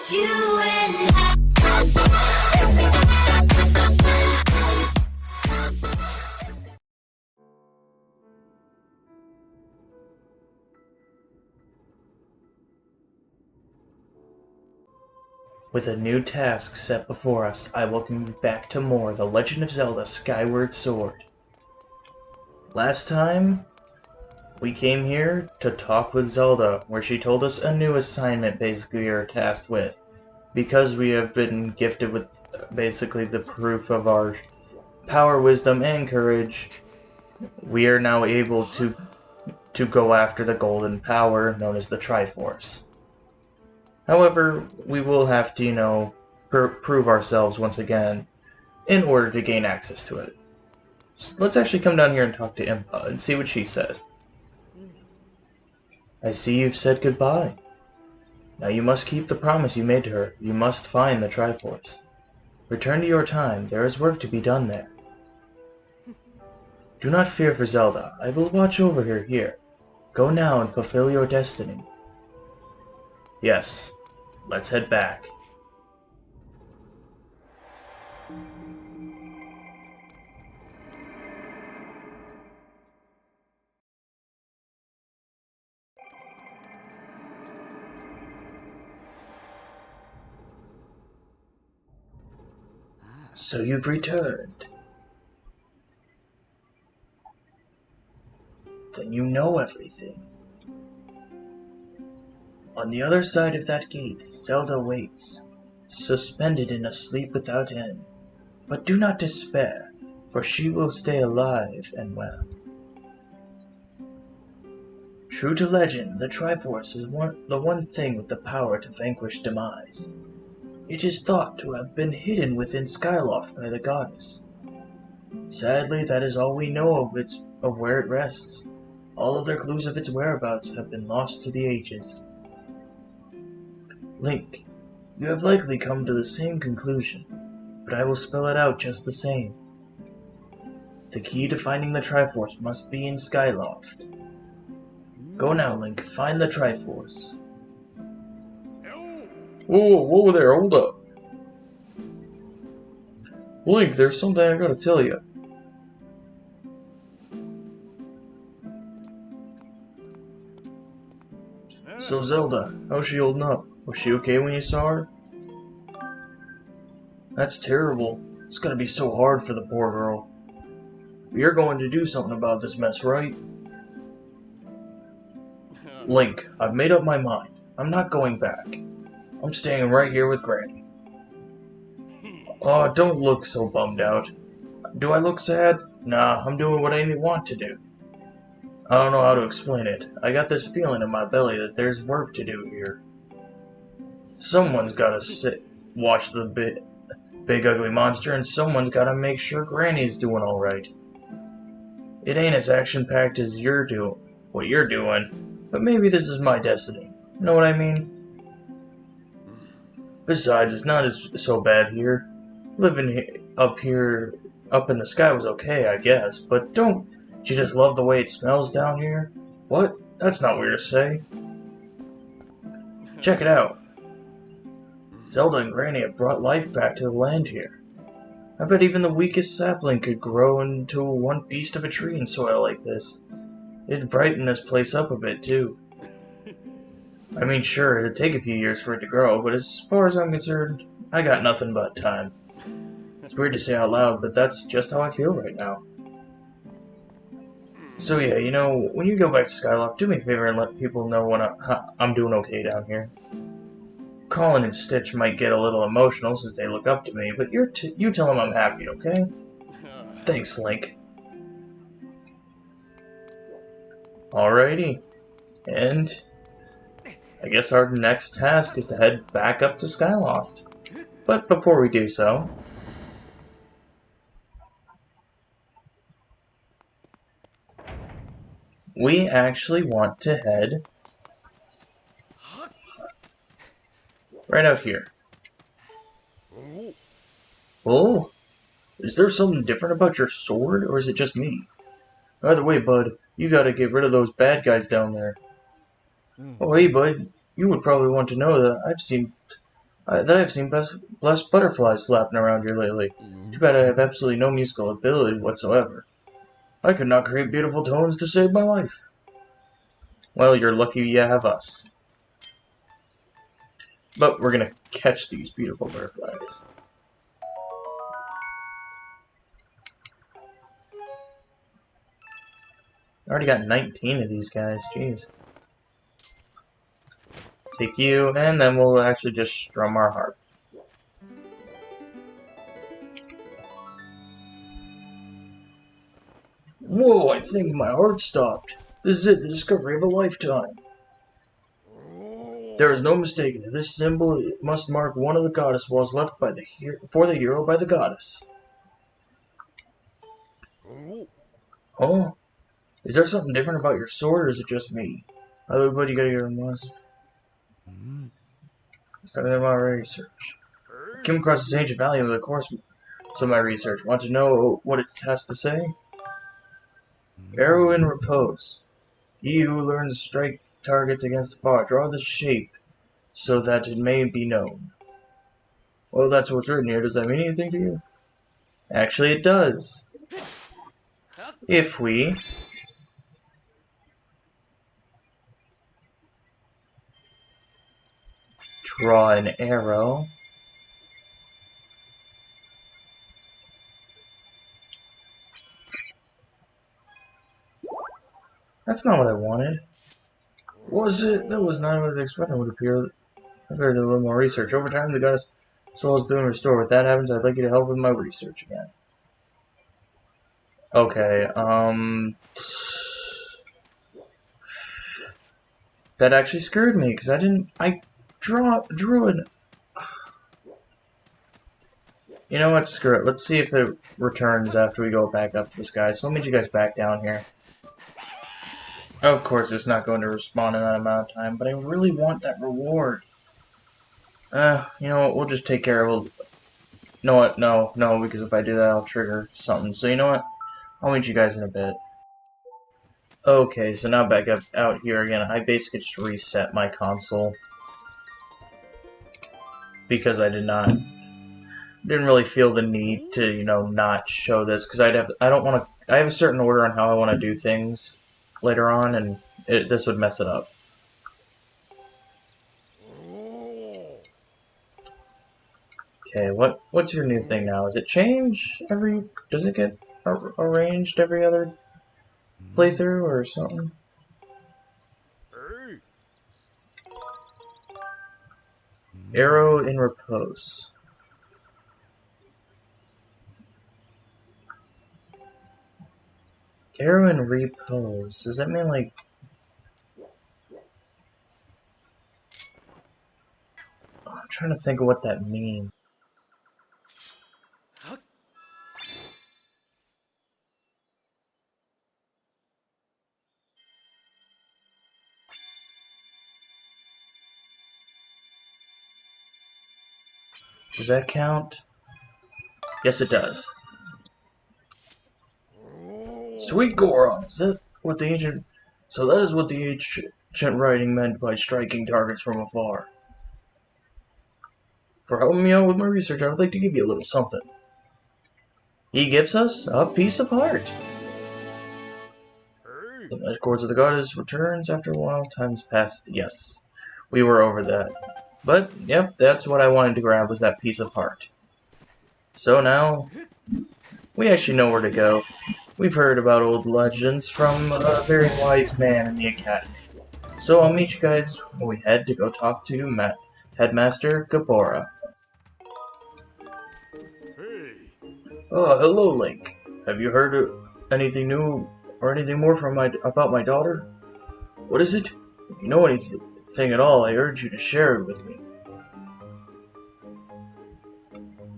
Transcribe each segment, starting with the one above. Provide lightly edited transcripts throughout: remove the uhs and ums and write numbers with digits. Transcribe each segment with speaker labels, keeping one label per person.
Speaker 1: just you and I.
Speaker 2: With a new task set before us, I welcome you back to more The Legend of Zelda Skyward Sword. Last time, we came here to talk with Zelda, where she told us a new assignment basically we are tasked with. Because we have been gifted with basically the proof of our power, wisdom, and courage, we are now able to go after the golden power known as the Triforce. However, we will have to, prove ourselves once again in order to gain access to it. So let's actually come down here and talk to Impa and see what she says. I see you've said goodbye. Now you must keep the promise you made to her. You must find the Triforce. Return to your time. There is work to be done there. Do not fear for Zelda. I will watch over her here. Go now and fulfill your destiny. Yes. Let's head back. So you've returned. Then you know everything. On the other side of that gate, Zelda waits, suspended in a sleep without end. But do not despair, for she will stay alive and well. True to legend, the Triforce is the one thing with the power to vanquish demise. It is thought to have been hidden within Skyloft by the goddess. Sadly, that is all we know of where it rests. All other clues of its whereabouts have been lost to the ages. Link, you have likely come to the same conclusion, but I will spell it out just the same. The key to finding the Triforce must be in Skyloft. Go now, Link, find the Triforce. Whoa there, hold up. Link, there's something I gotta tell you. So Zelda, how's she holding up? Was she okay when you saw her? That's terrible. It's gonna be so hard for the poor girl. But you're going to do something about this mess, right? Link, I've made up my mind. I'm not going back. I'm staying right here with Granny. Aw, don't look so bummed out. Do I look sad? Nah, I'm doing what I want to do. I don't know how to explain it. I got this feeling in my belly that there's work to do here. Someone's gotta watch the big ugly monster, and someone's gotta make sure Granny's doing alright. It ain't as action-packed as what you're doing, but maybe this is my destiny. Know what I mean? Besides, it's not so bad here. Living up in the sky was okay, I guess, but don't you just love the way it smells down here? What? That's not weird to say. Check it out. Zelda and Granny have brought life back to the land here. I bet even the weakest sapling could grow into one beast of a tree in soil like this. It'd brighten this place up a bit, too. I mean, sure, it'd take a few years for it to grow, but as far as I'm concerned, I got nothing but time. It's weird to say out loud, but that's just how I feel right now. So yeah, when you go back to Skyloft, do me a favor and let people know when I'm doing okay down here. Colin and Stitch might get a little emotional since they look up to me, but you tell them I'm happy, okay? Thanks, Link. Alrighty. And I guess our next task is to head back up to Skyloft. But before we do so, we actually want to head right out here. Oh, is there something different about your sword, or is it just me? Either way, bud, you gotta get rid of those bad guys down there. Oh, hey, bud, you would probably want to know that I've seen That I've seen blessed butterflies flapping around here lately. Too bad I have absolutely no musical ability whatsoever. I could not create beautiful tones to save my life. Well, you're lucky you have us. But we're gonna catch these beautiful butterflies. I already got 19 of these guys, jeez. Take you, and then we'll actually just strum our harp. Whoa, I think my heart stopped. This is it, the discovery of a lifetime. There is no mistaking it. This symbol must mark one of the goddess walls left by for the hero by the goddess. Oh? Is there something different about your sword, or is it just me? Other buddy, you gotta get a must. Starting my research. Came across this ancient valley over the course of my research. Want to know what it has to say? Arrow in repose. He who learns to strike targets against the far. Draw the shape so that it may be known. Well, that's what's written here. Does that mean anything to you? Actually, it does. If we draw an arrow, that's not what I wanted. Was it? That was not what I expected would appear. I better do a little more research. Over time, the goddess soul has been restored. If that happens, I'd like you to help with my research again. Okay, that actually screwed me, because I drew an... You know what, screw it. Let's see if it returns after we go back up to the sky. So I'll meet you guys back down here. Of course, it's not going to respawn in that amount of time, but I really want that reward. You know what, we'll just take care of it. You know what, no, because if I do that, I'll trigger something. So you know what, I'll meet you guys in a bit. Okay, so now back up out here again. I basically just reset my console. Because I didn't really feel the need to, you know, not show this. Because I have a certain order on how I want to do things later on, and this would mess it up. Okay, what's your new thing now? Does it change does it get arranged every other playthrough or something? Arrow in repose. Arrow in repose. Does that mean like... I'm trying to think of what that means. Does that count? Yes, it does. Sweet Goron, is that what the ancient... So that is what the ancient writing meant by striking targets from afar. For helping me out with my research, I would like to give you a little something. He gives us a piece of heart. The magic chords of the goddess returns after a while. Time's passed. Yes, we were over that. But, yep, that's what I wanted to grab, was that piece of heart. So now, we actually know where to go. We've heard about old legends from a very wise man in the academy. So I'll meet you guys when we head to go talk to Headmaster Gabora. Oh, hello, Link. Have you heard anything new or anything more about my daughter? What is it? If you know anything at all, I urge you to share it with me.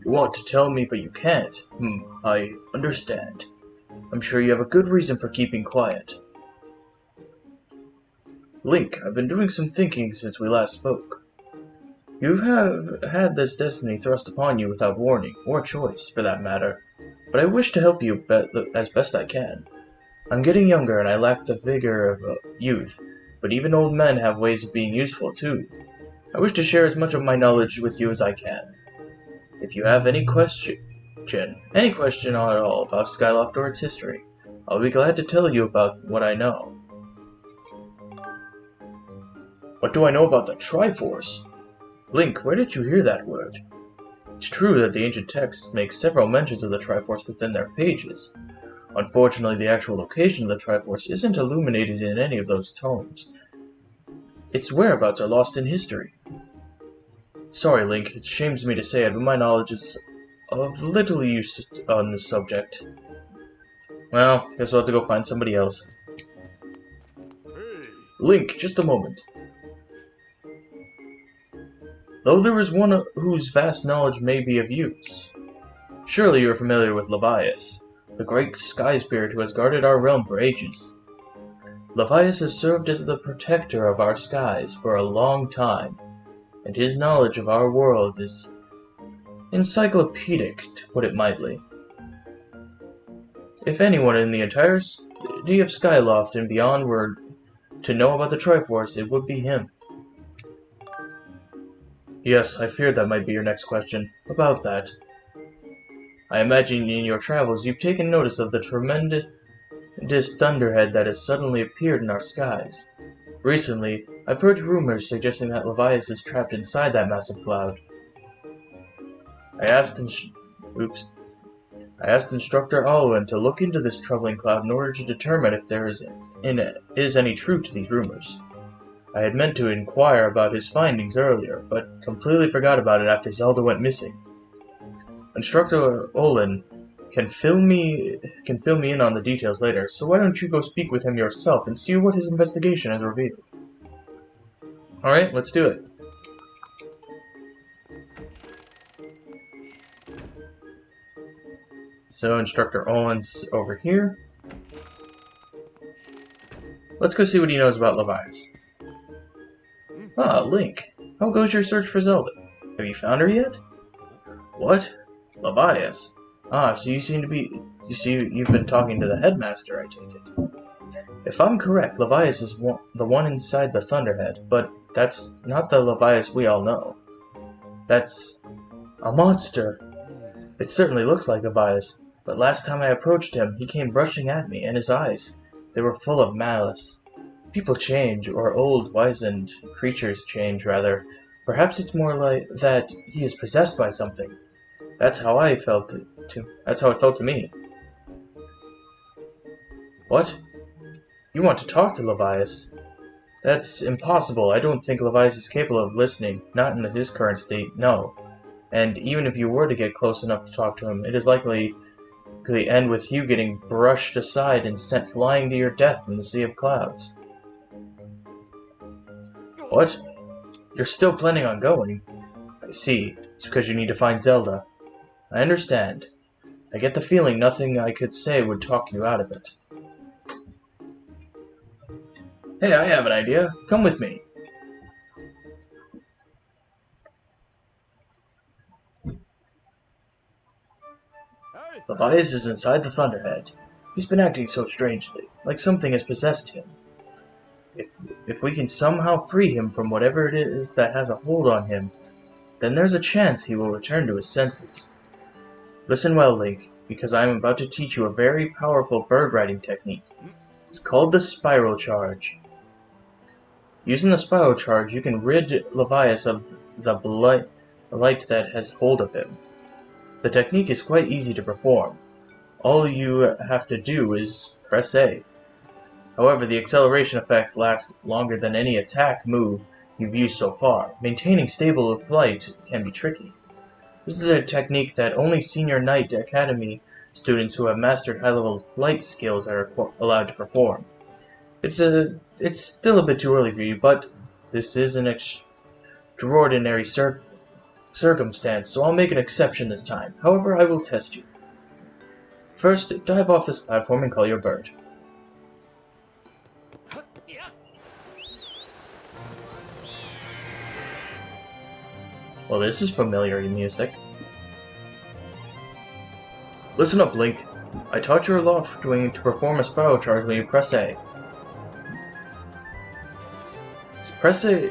Speaker 2: You want to tell me, but you can't. I understand. I'm sure you have a good reason for keeping quiet. Link, I've been doing some thinking since we last spoke. You have had this destiny thrust upon you without warning, or choice, for that matter, but I wish to help you as best I can. I'm getting younger and I lack the vigor of youth, but even old men have ways of being useful too. I wish to share as much of my knowledge with you as I can. If you have any question at all about Skyloft or its history, I'll be glad to tell you about what I know. What do I know about the Triforce? Link, where did you hear that word? It's true that the ancient texts make several mentions of the Triforce within their pages. Unfortunately, the actual location of the Triforce isn't illuminated in any of those tomes. Its whereabouts are lost in history. Sorry, Link, it shames me to say it, but my knowledge is of little use on this subject. Well, guess we'll have to go find somebody else. Link, just a moment. Though there is one whose vast knowledge may be of use. Surely you are familiar with Levias, the great sky spirit who has guarded our realm for ages. Levias has served as the protector of our skies for a long time, and his knowledge of our world is encyclopedic, to put it mildly. If anyone in the entirety of Skyloft and beyond were to know about the Triforce, it would be him. Yes, I feared that might be your next question. About that. I imagine in your travels you've taken notice of the tremendous thunderhead that has suddenly appeared in our skies. Recently, I've heard rumors suggesting that Levias is trapped inside that massive cloud. I asked Instructor Alwyn to look into this troubling cloud in order to determine if there is any truth to these rumors. I had meant to inquire about his findings earlier, but completely forgot about it after Zelda went missing. Instructor Olin can fill me in on the details later, so why don't you go speak with him yourself and see what his investigation has revealed. Alright, let's do it. So Instructor Olin's over here. Let's go see what he knows about Levias. Ah, Link. How goes your search for Zelda? Have you found her yet? What? Levias? Ah, so you've been talking to the headmaster, I take it. If I'm correct, Levias is the one inside the Thunderhead, but that's not the Levias we all know. That's a monster. It certainly looks like Levias, but last time I approached him, he came rushing at me, and his eyes, they were full of malice. People change, or old, wizened creatures change, rather. Perhaps it's more like that he is possessed by something. That's how it felt to me. What? You want to talk to Levias? That's impossible. I don't think Levias is capable of listening, not in his current state, no. And even if you were to get close enough to talk to him, it is likely to end with you getting brushed aside and sent flying to your death in the sea of clouds. What? You're still planning on going? I see. It's because you need to find Zelda. I understand. I get the feeling nothing I could say would talk you out of it. Hey, I have an idea. Come with me. Levias is inside the Thunderhead. He's been acting so strangely, like something has possessed him. If we can somehow free him from whatever it is that has a hold on him, then there's a chance he will return to his senses. Listen well, Link, because I am about to teach you a very powerful bird riding technique. It's called the Spiral Charge. Using the Spiral Charge, you can rid Levias of the blight that has hold of him. The technique is quite easy to perform. All you have to do is press A. However, the acceleration effects last longer than any attack move you've used so far. Maintaining stable flight can be tricky. This is a technique that only Senior Knight Academy students who have mastered high-level flight skills are allowed to perform. It's still a bit too early for you, but this is an extraordinary circumstance, so I'll make an exception this time. However, I will test you. First, dive off this platform and call your bird. Well, this is familiar music. Listen up, Link. I taught your loft wing to perform a spiral charge when you press A. Press A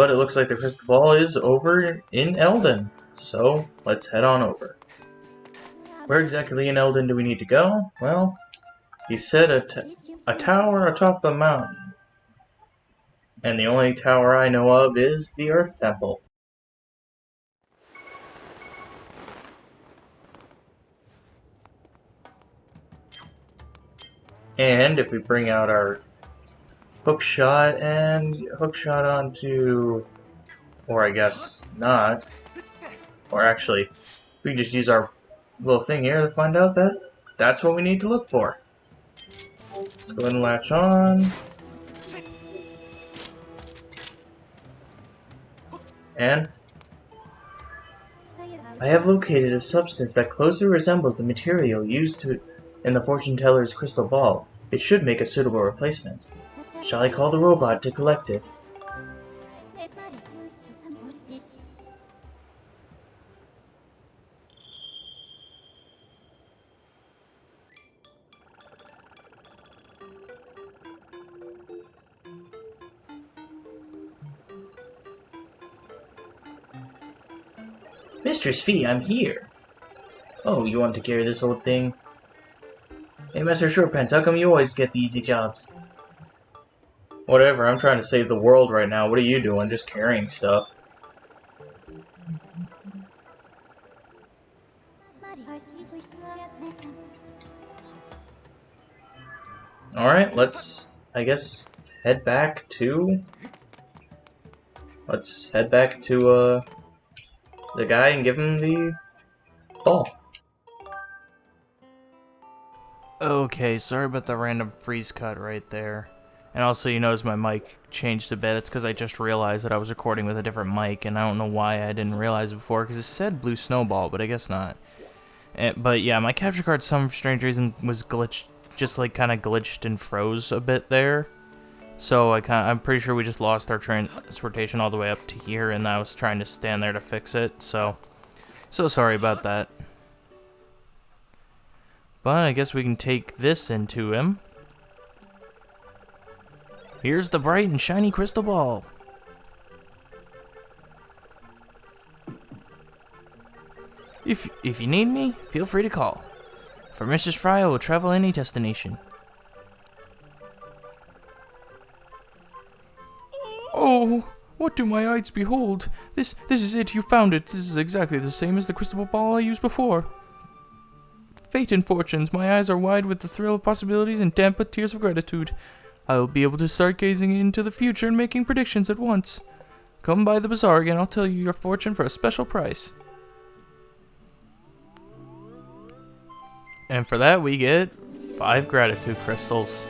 Speaker 2: But it looks like the crystal ball is over in Eldon. So, let's head on over. Where exactly in Eldon do we need to go? Well, he said a tower atop the mountain. And the only tower I know of is the Earth Temple. And if we bring out our hookshot and hookshot onto, or I guess not, or actually, we can just use our little thing here to find out that that's what we need to look for. Let's go ahead and latch on. And I have located a substance that closely resembles the material used in the fortune teller's crystal ball. It should make a suitable replacement. Shall I call the robot to collect it? Mistress Fee, I'm here. Oh, you want to carry this old thing? Hey, Master Shortpants, how come you always get the easy jobs? Whatever, I'm trying to save the world right now. What are you doing? Just carrying stuff. Alright, let's, I guess, head back to... Let's head back to, the guy and give him the ball.
Speaker 1: Okay, sorry about the random freeze cut right there. And also, you notice my mic changed a bit. It's because I just realized that I was recording with a different mic, and I don't know why I didn't realize it before, because it said Blue Snowball, but I guess not. But yeah, my capture card, some strange reason, was glitched, just like kind of glitched and froze a bit there. So I'm pretty sure we just lost our transportation all the way up to here, and I was trying to stand there to fix it, so sorry about that. But I guess we can take this into him. Here's the bright and shiny crystal ball. If you need me, feel free to call. For Mrs. Fry, I will travel any destination. Oh, what do my eyes behold? This is it, you found it. This is exactly the same as the crystal ball I used before. Fate and fortunes, my eyes are wide with the thrill of possibilities and damp with tears of gratitude. I'll be able to start gazing into the future and making predictions at once. Come by the bazaar again, I'll tell you your fortune for a special price. And for that we get 5 gratitude crystals.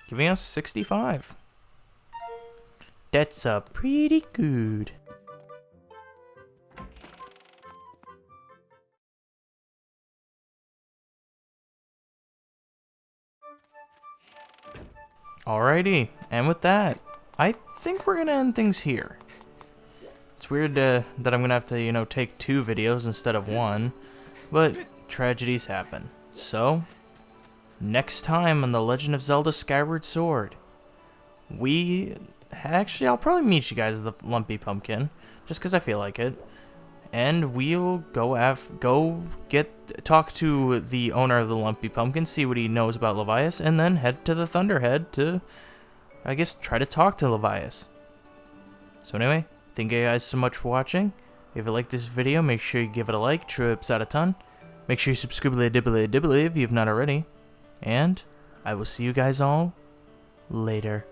Speaker 1: Giving us 65. That's pretty good. Alrighty, and with that, I think we're gonna end things here. It's weird that I'm gonna have to, take 2 videos instead of 1, but tragedies happen. So, next time on The Legend of Zelda Skyward Sword, I'll probably meet you guys at the Lumpy Pumpkin, just because I feel like it. And we'll talk to the owner of the Lumpy Pumpkin, see what he knows about Levias, and then head to the Thunderhead to, I guess, try to talk to Levias. So anyway, thank you guys so much for watching. If you like this video, make sure you give it a like, trips out a ton. Make sure you subscribe if you've not already. And I will see you guys all later.